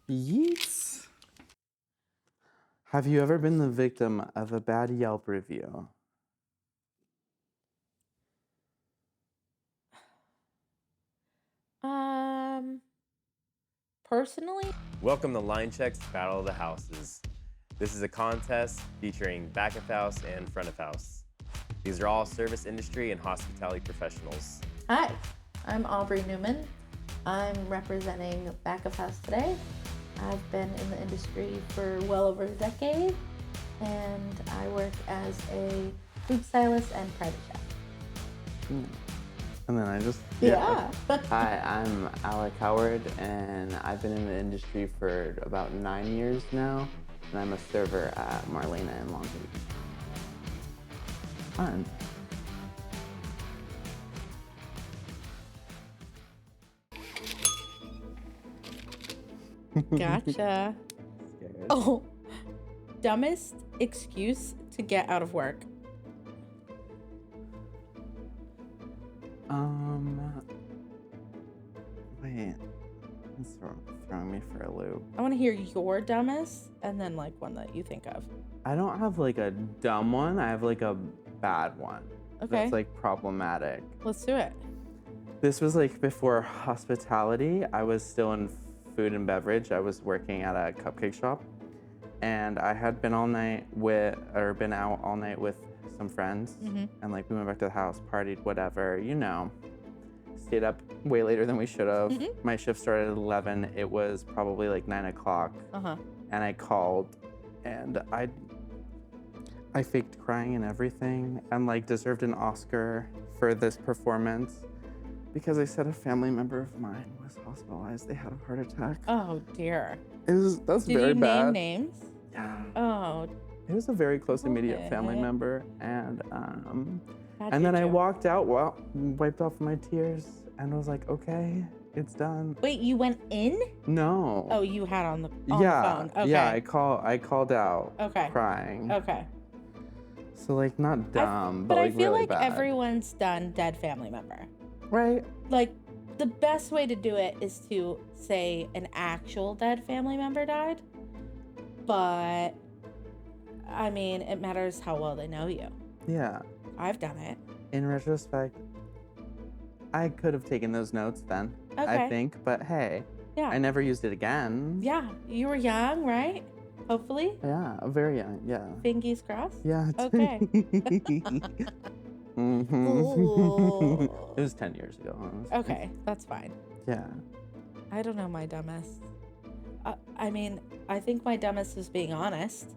Yeets. Have you ever been the victim of a bad Yelp review? Personally? Welcome to Line Check's Battle of the Houses. This is a contest featuring back of house and front of house. These are all service industry and hospitality professionals. Hi, I'm Aubrey Newman. I'm representing back of house today. I've been in the industry for well over a decade, and I work as a food stylist and private chef. And then I just... Yeah. Hi, I'm Alec Howard, and I've been in the industry for about 9 years now, and I'm a server at Marlena in Long Beach. Fun. Gotcha. Scared. Oh, dumbest excuse to get out of work. Wait. It's throwing me for a loop. I want to hear your dumbest and then like one that you think of. I don't have like a dumb one. I have like a bad one. Okay. That's like problematic. Let's do it. This was like before hospitality. I was still in food and beverage. I was working at a cupcake shop, and I had been been out all night with some friends, and like we went back to the house, partied, whatever, you know. Stayed up way later than we should have. My shift started at 11. It was probably like 9 o'clock, and I called, and I faked crying and everything, and like deserved an Oscar for this performance because I said a family member of mine was hospitalized. They had a heart attack. Oh dear. That's Did very you bad. name names? Yeah. Oh. It was a very close immediate family member, and then I walked out, wiped off my tears, and was like, okay, it's done. Wait, you went in? No. Oh, you had on the phone. Okay. Yeah, I called out. Okay. Crying. Okay. So like not dumb, but like I feel really like bad. everyone's done dead family member. Right. Like the best way to do it is to say an actual dead family member died. But I mean, it matters how well they know you. Yeah. I've done it. In retrospect, I could have taken those notes then, Okay. I think, but hey, Yeah. I never used it again. Yeah. You were young, right? Hopefully. Yeah, very young, yeah. Fingies crossed? Yeah. Okay. Ooh. It was 10 years ago, honestly. Okay, that's fine. Yeah. I don't know my dumbest. I mean, I think my dumbest is being honest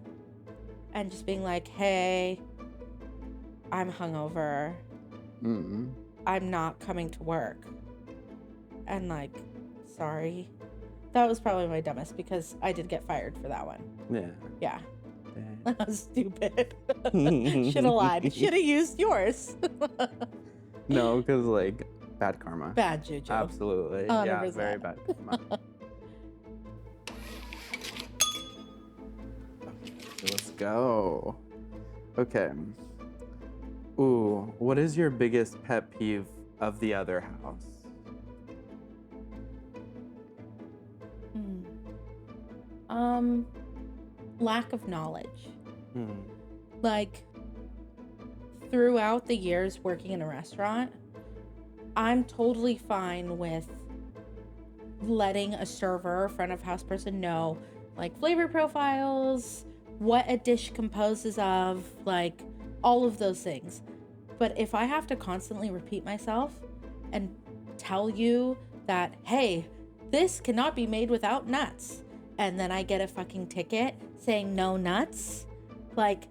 and just being like, hey, I'm hungover. I'm not coming to work. And like, sorry. That was probably my dumbest because I did get fired for that one. Yeah. Yeah. That was stupid. Should have lied. Should have used yours. No, because like bad karma. Bad juju. Absolutely. 100%. Yeah, very bad karma. Okay, let's go. Okay. Ooh, what is your biggest pet peeve of the other house? Lack of knowledge. Like, throughout the years working in a restaurant, I'm totally fine with letting a server or front of house person know, like, flavor profiles, what a dish composes of, like, all of those things. But if I have to constantly repeat myself and tell you that, hey, this cannot be made without nuts, and then I get a fucking ticket saying no nuts, like,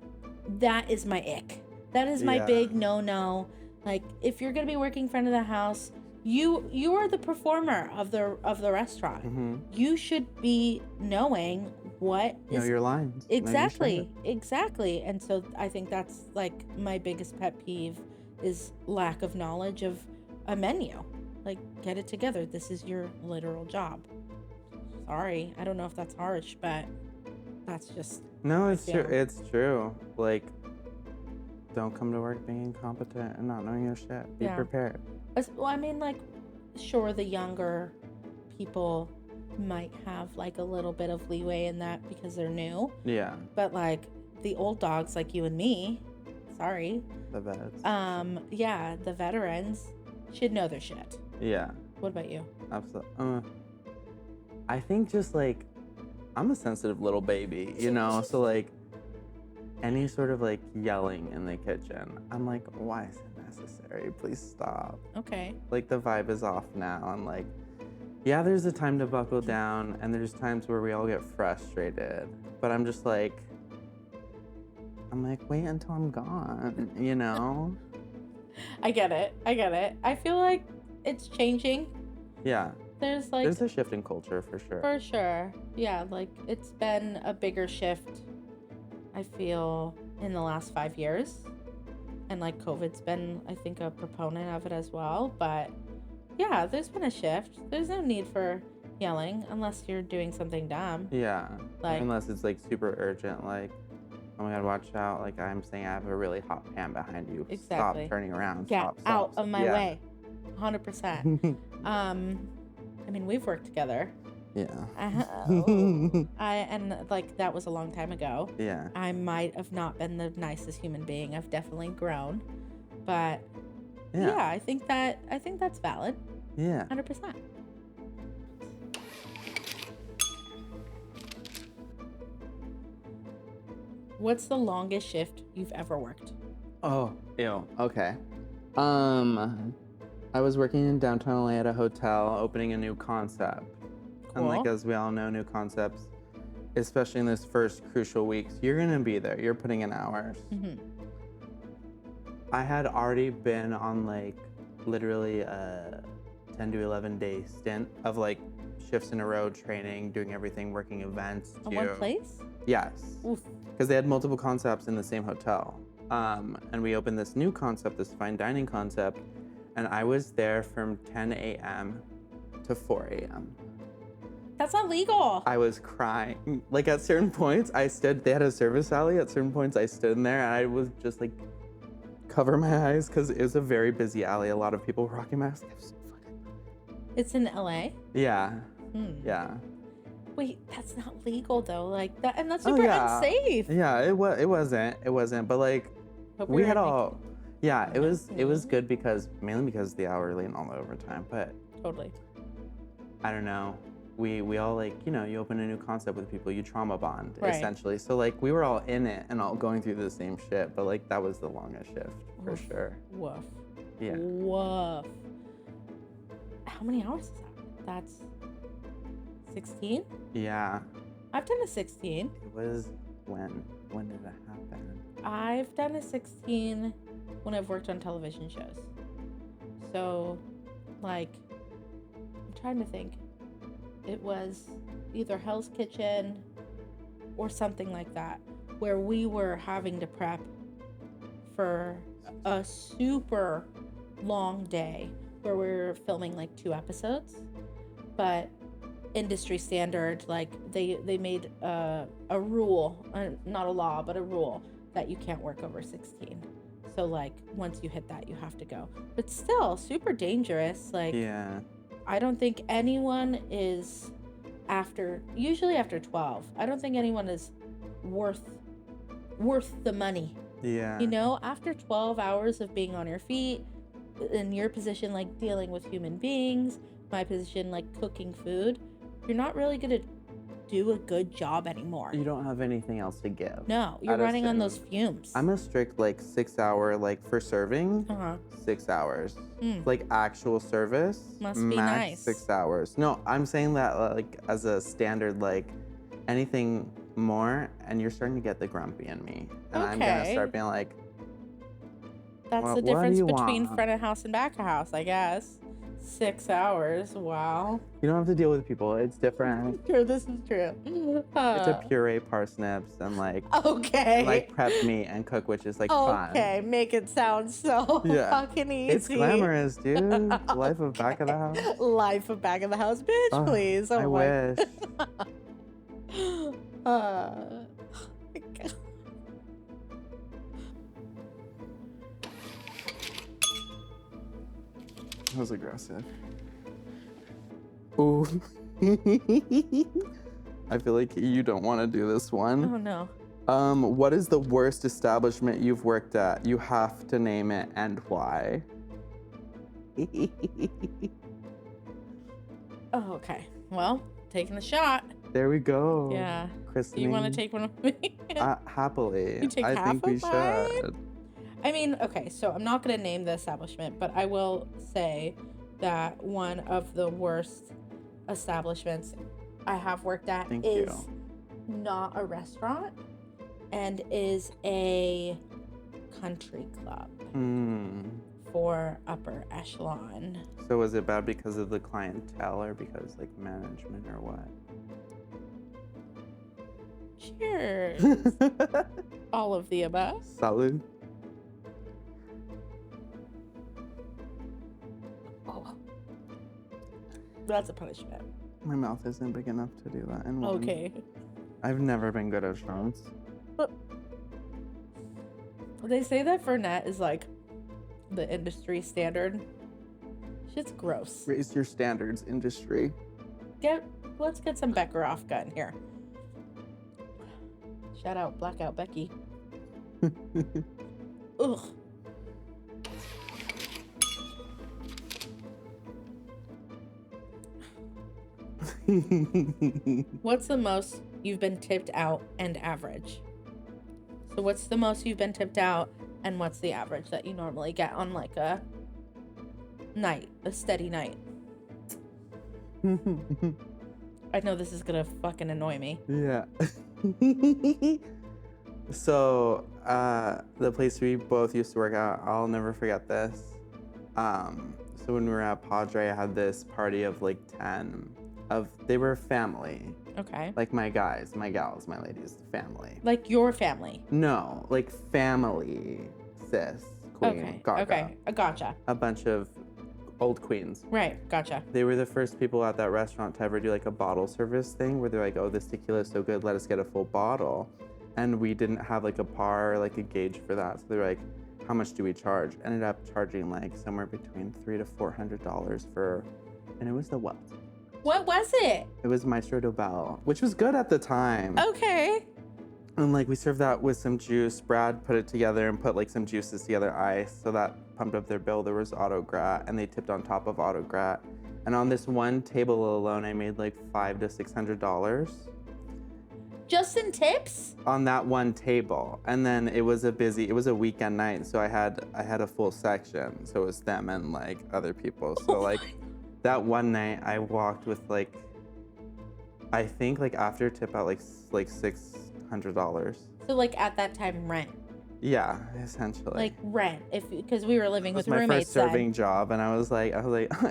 that is my ick. That is my big no. Like, if you're gonna be working front of the house, you are the performer of the restaurant. You should be knowing what is... Know your lines. Exactly. And so I think that's like my biggest pet peeve is lack of knowledge of a menu. Like, get it together. This is your literal job. Sorry, I don't know if that's harsh, but that's just... No, it's true. It's true. Like, don't come to work being incompetent and not knowing your shit. Be prepared. Well, I mean, like, sure, the younger people might have like a little bit of leeway in that because they're new. Yeah. But like the old dogs like you and me, sorry. The vets. Yeah, the veterans should know their shit. Yeah. What about you? Absolutely. I think just like, I'm a sensitive little baby, you know? So like, any sort of like yelling in the kitchen, I'm like, why is it necessary? Please stop. Okay. Like the vibe is off now. I'm like, yeah, there's a time to buckle down and there's times where we all get frustrated. But I'm just like, wait until I'm gone, you know? I get it. I feel like it's changing. Yeah. There's a shift in culture for sure. For sure. Yeah, like it's been a bigger shift, I feel, in the last 5 years. And like COVID's been, I think, a proponent of it as well. But yeah, there's been a shift. There's no need for yelling unless you're doing something dumb. Yeah. Like, unless it's like super urgent, like, oh my God, watch out. Like I'm saying, I have a really hot pan behind you. Exactly. Stop turning around. Get Stop. out of my way. 100%. I mean, we've worked together. Yeah. And like that was a long time ago. Yeah. I might have not been the nicest human being. I've definitely grown. But yeah, I think that's valid. Yeah. 100%. What's the longest shift you've ever worked? Oh, ew. Okay. I was working in downtown LA at a hotel, opening a new concept. Cool. And like, as we all know, new concepts, especially in this first crucial weeks, you're gonna be there. You're putting in hours. Mm-hmm. I had already been on like literally a 10 to 11 day stint of like shifts in a row, training, doing everything, working events. In one place? Yes. Oof. Because they had multiple concepts in the same hotel. And we opened this new concept, this fine dining concept, and I was there from 10 a.m. to 4 a.m. That's not legal. I was crying. Like at certain points, they had a service alley. At certain points, I stood in there and I was just like, cover my eyes because it was a very busy alley. A lot of people were rocking masks. It's in LA? Yeah. Yeah. Wait, that's not legal though. Like that, and that's super unsafe. Yeah, it wasn't. But like, we had all. Yeah, it was good mainly because of the hourly and all the overtime. But totally. I don't know. We all like, you know, you open a new concept with people, you trauma bond essentially. So like we were all in it and all going through the same shit. But like that was the longest shift for sure. Woof. Yeah. Woof. How many hours is that? That's 16? Yeah. I've done a 16. It was when did it happen? I've done a 16 when I've worked on television shows. So, like, I'm trying to think. It was either Hell's Kitchen or something like that, where we were having to prep for a super long day where we were filming like 2 episodes. But industry standard, like they made a rule, not a law, but a rule that you can't work over 16. So like once you hit that, you have to go. But still super dangerous. Like, yeah. I don't think anyone is usually after 12. I don't think anyone is worth the money. Yeah. You know, after 12 hours of being on your feet, in your position, like dealing with human beings, my position, like cooking food, you're not really going to do a good job anymore. You don't have anything else to give. No, you're running on those fumes. I'm a strict like 6 hour, like for serving, 6 hours. Like actual service, must be max nice. 6 hours. No, I'm saying that like as a standard, like anything more, and you're starting to get the grumpy in me, and I'm gonna start being like, that's the difference between front of house and back of house, I guess. 6 hours. Wow. You don't have to deal with people. It's different. Sure, this is true. It's a puree parsnips and like like prep meat and cook, which is like fun. Okay, make it sound so fucking easy. It's glamorous, dude. Life of back of the house. Life of back of the house, bitch, please. Oh, I wish. Oh my God. That was aggressive. Ooh. I feel like you don't want to do this one. Oh no. What is the worst establishment you've worked at? You have to name it and why. Oh, okay. Well, taking the shot. There we go. Yeah. Christening. You want to take one of me? Happily. You take I half think we of mine? should. I mean, okay, so I'm not going to name the establishment, but I will say that one of the worst establishments I have worked at Thank is you. not a restaurant and is a country club for upper echelon. So was it bad because of the clientele or because like management or what? Cheers. All of the above. Salud. Oh. That's a punishment. My mouth isn't big enough to do that. In one. Okay. I've never been good at restaurants. They say that Fernet is like the industry standard. Shit's gross. Raise your standards, industry. Let's get some Becker-off gun here. Shout out Blackout Becky. Ugh. What's the most you've been tipped out and average? So what's the most you've been tipped out and what's the average that you normally get on like a night, a steady night? I know this is gonna fucking annoy me. Yeah. So, the place we both used to work at, I'll never forget this. So when we were at Padre, I had this party of like 10 they were family. Okay. Like my guys, my gals, my ladies, family. Like your family. No, like family, sis, queen, Okay. gaga. Okay. I gotcha. A bunch of old queens. Right. Gotcha. They were the first people at that restaurant to ever do like a bottle service thing where they're like, oh, this tequila is so good, let us get a full bottle. And we didn't have like a par or like a gauge for that. So they were like, how much do we charge? Ended up charging like somewhere between $300 to $400 for, and it was the what? What was it? It was Maestro Dobel, which was good at the time. Okay. And like we served that with some juice. Brad put it together and put like some juices together, ice. So that pumped up their bill. There was autograt and they tipped on top of autograt. And on this one table alone, I made like $500 to $600 Just in tips? on that one table. And then it was a weekend night. So I had a full section. So it was them and like other people. So like that one night I walked with like, I think like after tip out like $600. So like at that time rent. Yeah, essentially. Like rent, because we were living it was with my roommates first serving job, and I was like,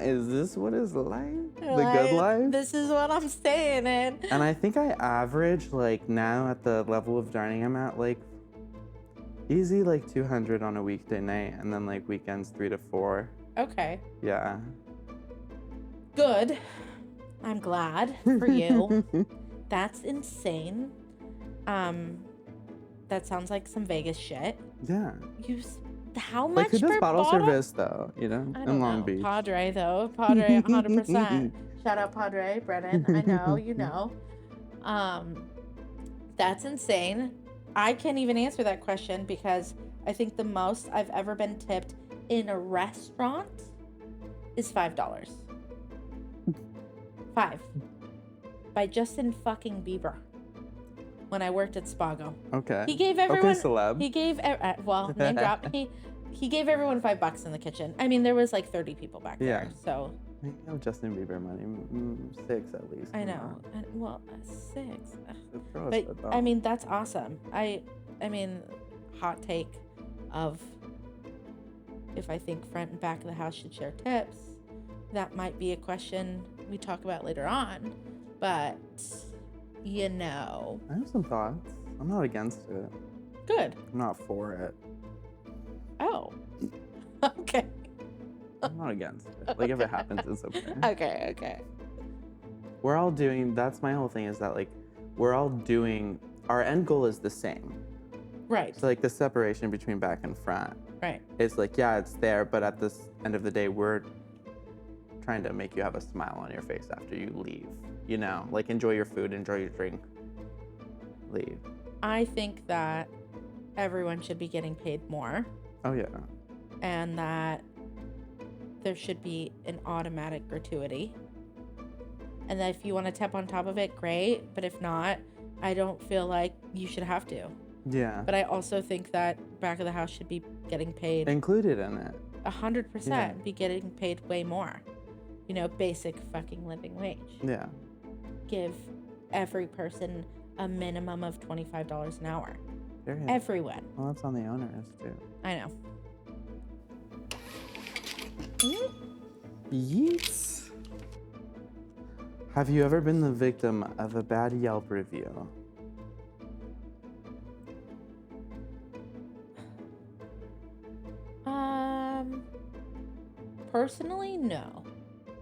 is this what is life? then. The good life? This is what I'm staying in. And I think I average like now at the level of dining I'm at like easy like 200 on a weekday night, and then like weekends 3 to 4. Okay. Yeah. Good. I'm glad for you. That's insane. That sounds like some Vegas shit. Yeah. How much Like who does per bottle service though? You know, I in don't Long know. Beach. Padre though. Padre 100%. Shout out Padre, Brennan. I know, you know. That's insane. I can't even answer that question because I think the most I've ever been tipped in a restaurant is $5. 5. By Justin fucking Bieber. When I worked at Spago. Okay. He gave everyone. Okay, celeb. He gave name drop. He gave everyone $5 in the kitchen. I mean, there was like 30 people back there. Yeah. So. I know Justin Bieber money, 6 at least. I know. Well, 6. Throw us But a I mean, that's awesome. I mean, hot take of if I think front and back of the house should share tips. That might be a question we talk about later on, but you know. I have some thoughts. I'm not against it. Good. I'm not for it. Oh. Okay. I'm not against it. Like if it happens, it's okay. Okay. We're all doing. That's my whole thing. Is that like we're all doing. Our end goal is the same. Right. So like the separation between back and front. Right. It's like yeah, it's there, but at this end of the day, we're trying to make you have a smile on your face after you leave. You know, like enjoy your food, enjoy your drink, leave. I think that everyone should be getting paid more, Oh yeah. and that there should be an automatic gratuity. And that if you want to tip on top of it, great. But if not, I don't feel like you should have to. Yeah. But I also think that back of the house should be getting paid Included in it. 100%. Yeah. Be getting paid way more. You know, basic fucking living wage. Yeah. Give every person a minimum of $25 an hour. Period. Everyone. Well, that's on the owners too. I know. Yeets. Have you ever been the victim of a bad Yelp review? Personally, no.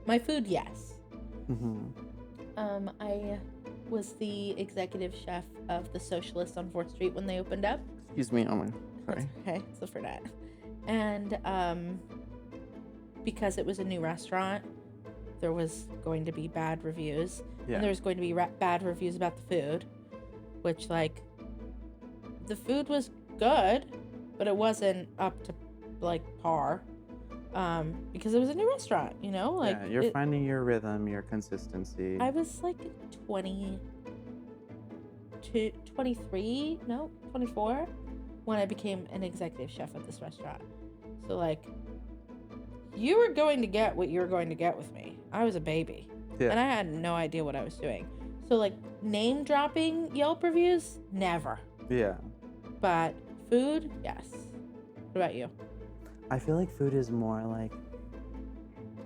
My food, yes. Mm-hmm. I was the executive chef of the Socialist on 4th Street when they opened up. Excuse me. Oh my. Sorry. Okay, so for that. And because it was a new restaurant, there was going to be bad reviews. Yeah. And there was going to be bad reviews about the food, which, like, the food was good, but it wasn't up to, like, par. Because it was a new restaurant, you know? Like, yeah, you're finding your rhythm, your consistency. I was like 24 when I became an executive chef at this restaurant. So, like, you were going to get what you were going to get with me. I was a baby. Yeah. And I had no idea what I was doing. So, like, name dropping Yelp reviews, never. Yeah. But food, yes. What about you? I feel like food is more like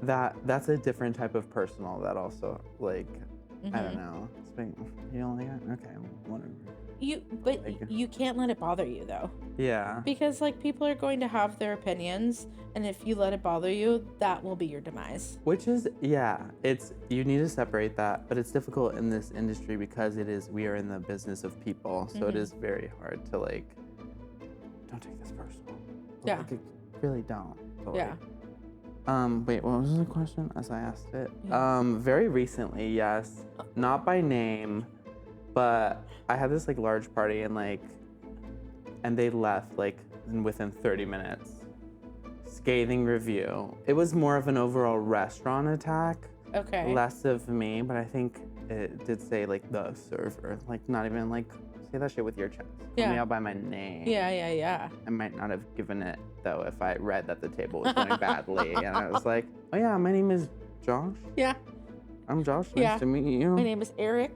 that's a different type of personal that also, like, I don't know. You don't like it? Okay, whatever. You can't let it bother you, though. Yeah. Because, like, people are going to have their opinions, and if you let it bother you, that will be your demise. Which is, yeah, you need to separate that, but it's difficult in this industry because we are in the business of people, so it is very hard to, like, don't take this personal. But, Yeah. like, really don't. But, Yeah. wait, what was the question as I asked it? Yeah. Very recently, yes. Not by name, but I had this, like, large party and they left, like, within 30 minutes. Scathing review. It was more of an overall restaurant attack. Okay. Less of me, but I think it did say, like, the server. Like, not even, like, say that shit with your chest. Call me out by my name. Yeah. I might not have given it, though, if I read that the table was going badly. And I was like, oh, yeah, my name is Josh. Yeah. I'm Josh. Nice to meet you. My name is Eric.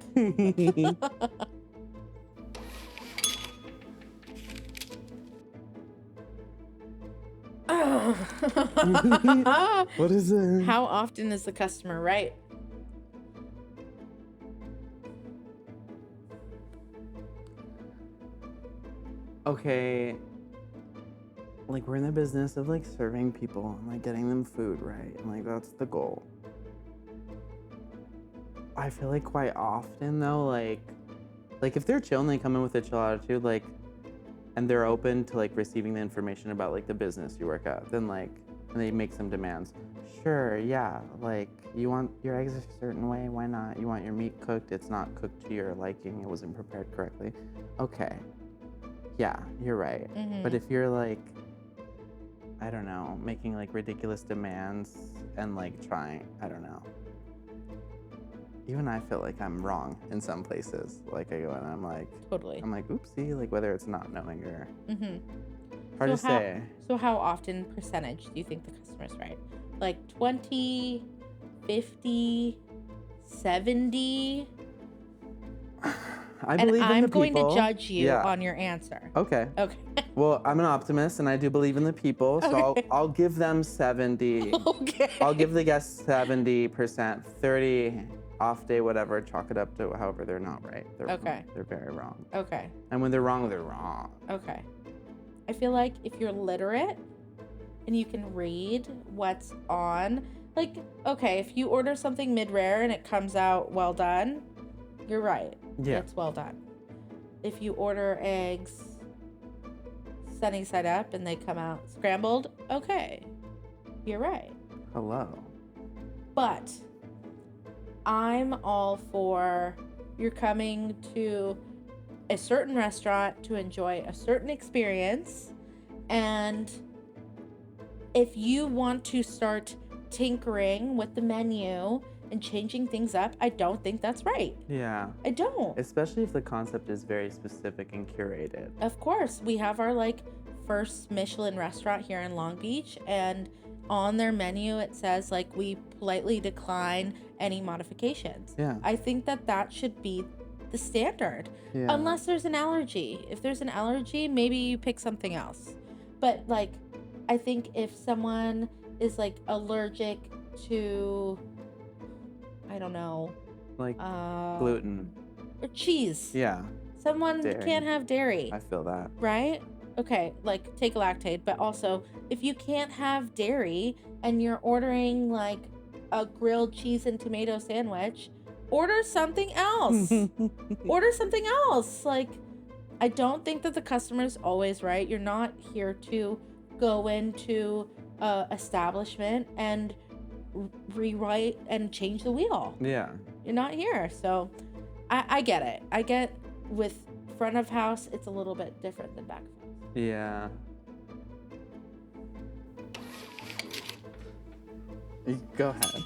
What is it? How often is the customer right? Okay, like, we're in the business of, like, serving people and, like, getting them food, right? And, like, that's the goal. I feel like quite often, though, like if they're chill and they come in with a chill attitude, like, and they're open to, like, receiving the information about, like, the business you work at, then, like, and they make some demands. Sure, yeah, like, you want your eggs a certain way, why not? You want your meat cooked, it's not cooked to your liking, it wasn't prepared correctly. Okay. Yeah, you're right. But if you're, like, I don't know, making, like, ridiculous demands and, like, trying, I don't know. Even I feel like I'm wrong in some places. Like, I go and I'm like, oopsie, like, whether it's not knowing or hard to say. So how often percentage do you think the customer's right? Like 20, 50, 70? I believe in the people. I'm going to judge you on your answer. Okay. Well, I'm an optimist and I do believe in the people, so I'll give them 70. Okay. I'll give the guests 70%, 30 off day, whatever, chalk it up to however they're not right. They're very wrong. Okay. And when they're wrong, they're wrong. Okay. I feel like if you're literate and you can read what's on, like, okay, if you order something mid-rare and it comes out well done, you're right. Yeah. It's well done. If you order eggs sunny side up and they come out scrambled, okay, you're right. Hello. But I'm all for you're coming to a certain restaurant to enjoy a certain experience, and if you want to start tinkering with the menu and changing things up, I don't think that's right. Yeah. I don't. Especially if the concept is very specific and curated. Of course, we have our like first Michelin restaurant here in Long Beach, and on their menu it says like we politely decline any modifications. Yeah. I think that should be the standard. Yeah. Unless there's an allergy. If there's an allergy, maybe you pick something else. But like I think if someone is like allergic to, I don't know, Like gluten. or cheese. Yeah. Someone Dairy. can't have dairy. I feel that. Right? Okay, like take lactate, but also if you can't have dairy and you're ordering like a grilled cheese and tomato sandwich, order something else. Order something else. Like, I don't think that the customer's always right. You're not here to go into a establishment and rewrite and change the wheel. Yeah. You're not here. So I get it. I get with front of house, it's a little bit different than back of house. Yeah. Go ahead.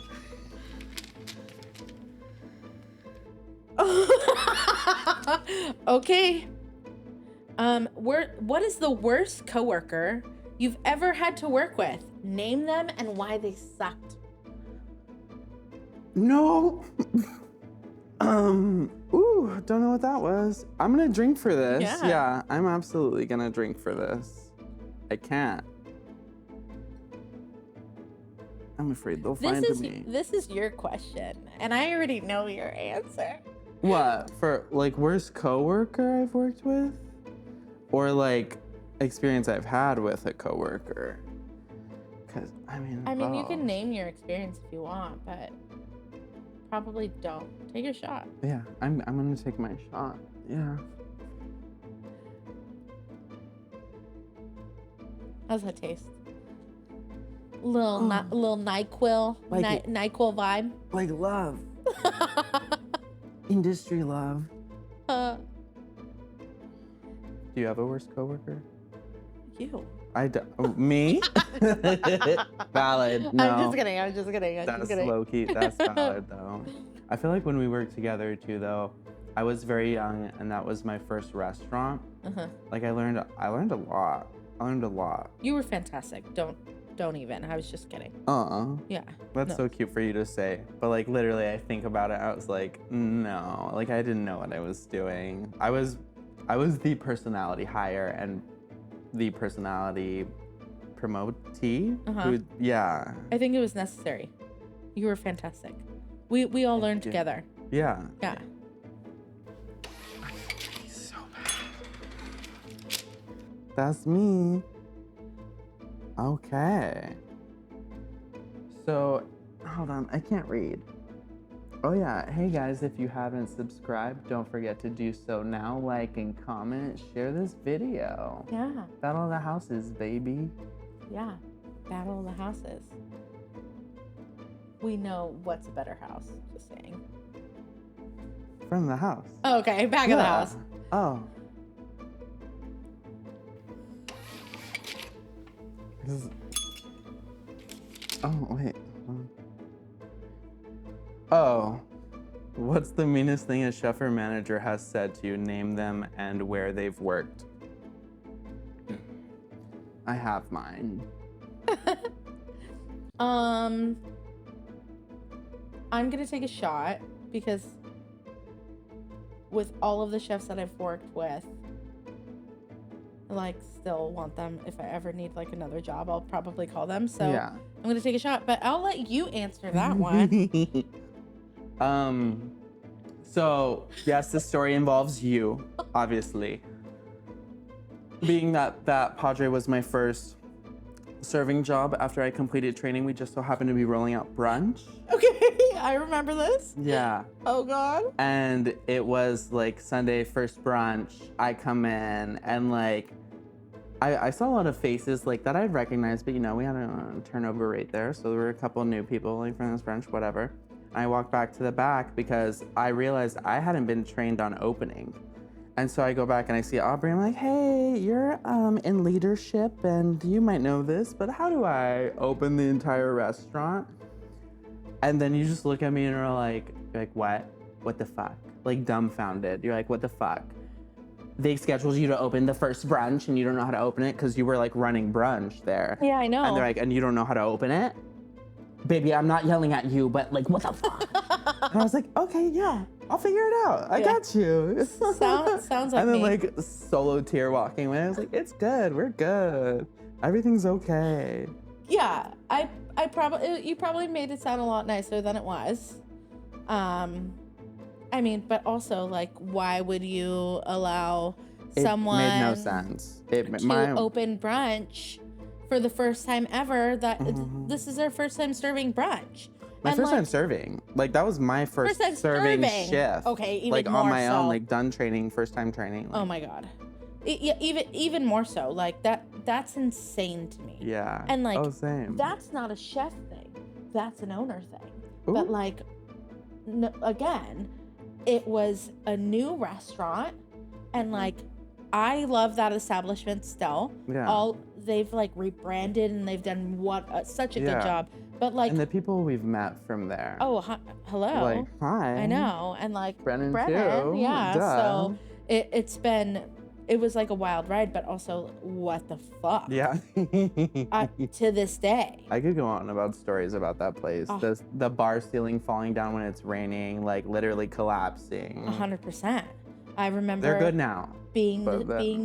Okay. What is the worst coworker you've ever had to work with? Name them and why they sucked. No. Ooh, don't know what that was. I'm gonna drink for this. Yeah. I'm absolutely gonna drink for this. I can't. I'm afraid they'll find me. This is your question, and I already know your answer. What? For like worst coworker I've worked with? Or like experience I've had with a coworker? Cause I mean you can name your experience if you want, but probably don't. Take a shot. Yeah, I'm gonna take my shot. Yeah. How's that taste? Little NyQuil, Like NyQuil vibe. Like love. Industry love. Uh, Do you have a worst coworker? you. I do. Me? Valid. No. I'm just kidding. That's low key. That's valid though. I feel like when we worked together too, though, I was very young, and that was my first restaurant. Uh-huh. Like I learned a lot. You were fantastic. Don't even. I was just kidding. Yeah. That's No. so cute for you to say. But like literally, I think about it. I was like, no. Like I didn't know what I was doing. I was the personality hire and the personality promotee. Uh-huh. Yeah. I think it was necessary. You were fantastic. We all learned together. Yeah. Yeah. So bad. That's me. Okay. So, hold on, I can't read. Oh yeah, hey guys, if you haven't subscribed, don't forget to do so now. Like and comment, share this video. Yeah. Battle of the Houses, baby. Yeah. Battle of the Houses. We know what's a better house. Just saying. From the house. Oh, okay, back of the house. Oh. Oh, wait. Oh. What's the meanest thing a chef or manager has said to you? Name them and where they've worked. I have mine. I'm gonna take a shot because with all of the chefs that I've worked with, I like still want them. If I ever need like another job, I'll probably call them. So Yeah. I'm gonna take a shot, but I'll let you answer that one. So yes, the story involves you, obviously. Being that Padre was my first serving job after I completed training, we just so happened to be rolling out brunch. Okay, I remember this. Yeah. Oh God. And it was like Sunday first brunch. I come in and like I saw a lot of faces like that I recognized, but you know, we had a turnover rate there, so there were a couple new people like from this branch, whatever. I walked back to the back because I realized I hadn't been trained on opening. And so I go back and I see Aubrey. I'm like, hey, you're in leadership and you might know this, but how do I open the entire restaurant? And then you just look at me and are like, what? What the fuck? Like dumbfounded. You're like, what the fuck? They scheduled you to open the first brunch and you don't know how to open it because you were like running brunch there. Yeah, I know. And they're like, and you don't know how to open it? Baby, I'm not yelling at you, but like, what the fuck? And I was like, okay, yeah, I'll figure it out. I got you. Sounds like and then me. like solo tear walking away. I was like, it's good. We're good. Everything's okay. Yeah, I probably, you probably made it sound a lot nicer than it was. I mean, but also like, why would you allow someone It made no sense. to open brunch for the first time ever? That this is their first time serving brunch. My first time serving. Like that was my first time serving shift. Okay, even like more on my so. own, like done training, first time training. Like, Oh my god. Yeah, even more so. Like that's insane to me. yeah. And like same. that's not a chef thing. That's an owner thing. Ooh. But like again, it was a new restaurant and like I love that establishment still. Yeah. They've like rebranded and they've done such a good job. But like and the people we've met from there. hello. Like, hi. I know. And like Brennan too. yeah. Duh. So it was like a wild ride, but also what the fuck? Yeah. To this day. I could go on about stories about that place. Oh. The bar ceiling falling down when it's raining, like literally collapsing. 100%. I remember They're good now. being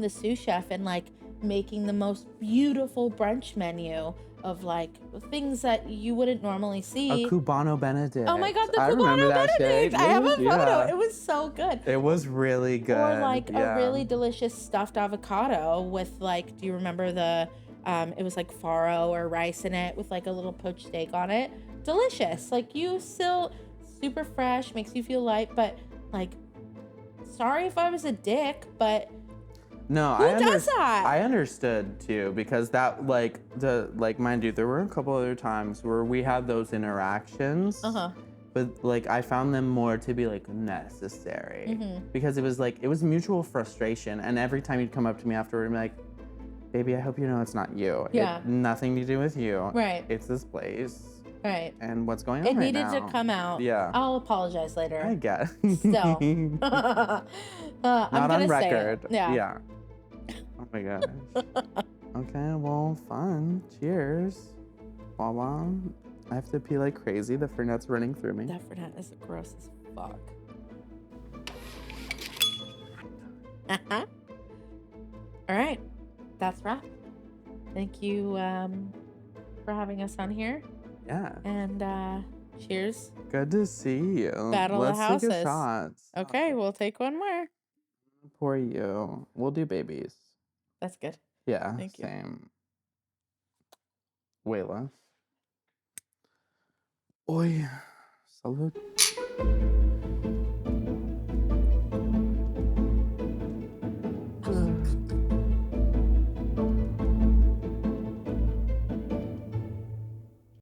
the sous chef and like making the most beautiful brunch menu of like things that you wouldn't normally see. A Cubano Benedict. Oh my god, the I remember Cubano that Benedict! shit. I have a photo. Yeah. It was so good. It was really good. Or like yeah. a really delicious stuffed avocado with like, do you remember the it was like farro or rice in it with like a little poached steak on it. Delicious. Like you still super fresh, makes you feel light, but like sorry if I was a dick, but no, who does that? I understood too, because that mind you, there were a couple other times where we had those interactions. But like I found them more to be like necessary because it was mutual frustration, and every time you'd come up to me afterward and be like, baby, I hope you know it's not you. Yeah. Nothing to do with you. Right. It's this place. Right. And what's going on It right needed now. to come out. Yeah. I'll apologize later. I guess. Still. I'm Not gonna on say record. it. Yeah. Oh my gosh. Okay, well, fun. Cheers. Wawa. I have to pee like crazy. The Fernette's running through me. That Fernet is gross as fuck. All right. That's wrap. Thank you for having us on here. Yeah. And cheers. Good to see you. Battle of the Let's take a Houses. shot. Okay, we'll take one more. For you. We'll do babies. That's good. Yeah. Thank you. Same. Way less. Oi. Salud.